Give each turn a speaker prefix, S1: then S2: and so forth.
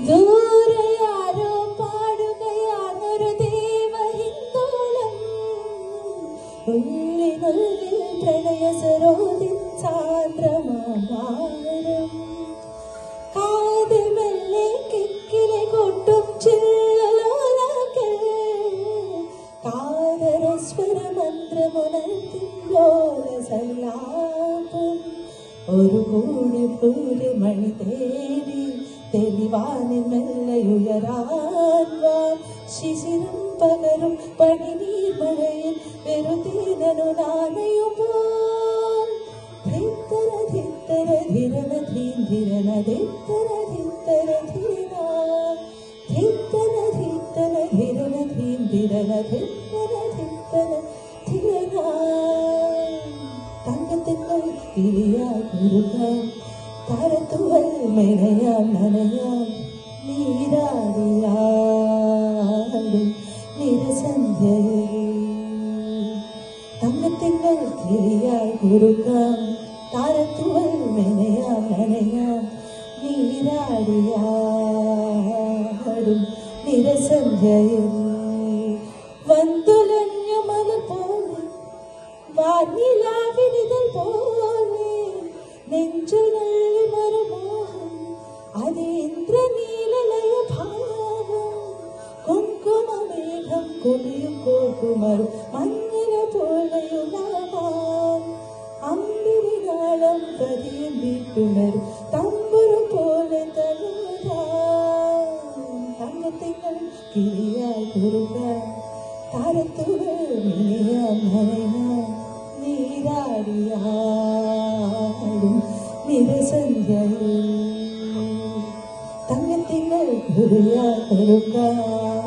S1: ദൂരെയാരോ പാടുകയാണൊരു ദേവഹിന്ദോളം, ഉള്ളിനുള്ളിൽ പ്രണയ സരോദിൻ സാന്ദ്രമാനം, കാതിൽ മെല്ലെ കിക്കിലെ കൊട്ടും ചില്ലലോലകൾ, കാതരസ്വര മന്ത്രമുണർത്തിലോല സല്ലാപം, ഒരു കൂടി പൂരി മണി തേടി തെളിവാനിൽ മെല്ലയുയരാൻ വാൻ, ശിശിരം പകരും പണിനീർ മഴയിൽ വെറുതീനു നാണയുമ്പോൾ, ധിത്തര ധിത്തര ധിരന ധീന്ധിരന ധിത്തര ധിത്തര ധീര, ധിത്തര ധിത്തര ധിരന ധീന്ധിരന ധിത്തര ധിത്തര ധിര. തങ്കത്തിങ്കൾ കിളിയായി കുരുക്കാൻ, താരത്തുവൽ മെനയാൻ നനയാൻ, നീരാടിയാടും നിരസന്ധ്യയിൽ. തങ്കത്തിങ്കൾ കിളിയായി കുരുക്കാൻ, താരത്തുവൽ മെനയാൻ നനയാൻ, നീരാടിയാടും നിരസന്ധ്യയിൽ. വന്തുലഞ്ഞ മലർ പോലെ വാനിലാവിനിതൾ പോലെ, നെഞ്ചുകളിൽ മറുമോഹം അത് ഇന്ദ്രനീലലയ ഭാവം, കുങ്കുമമേഘം കുളിയും കോർക്കുമറു മഞ്ഞില പോലെയുമാവാൻ, അമ്പിരിനാളം പതിയും വീട്ടുമരു തമ്പുരു പോലെ തലോടാൻ. തങ്കത്തിങ്കൾ കിളിയായി കുറുകാൻ, താരത്തുകൾ മിനിയാൻ നനയാൻ, നീരാടിയാടും നിരസന്ധ്യയിൽ. തങ്കത്തിങ്കൾ കിളിയായി കുറുകാൻ.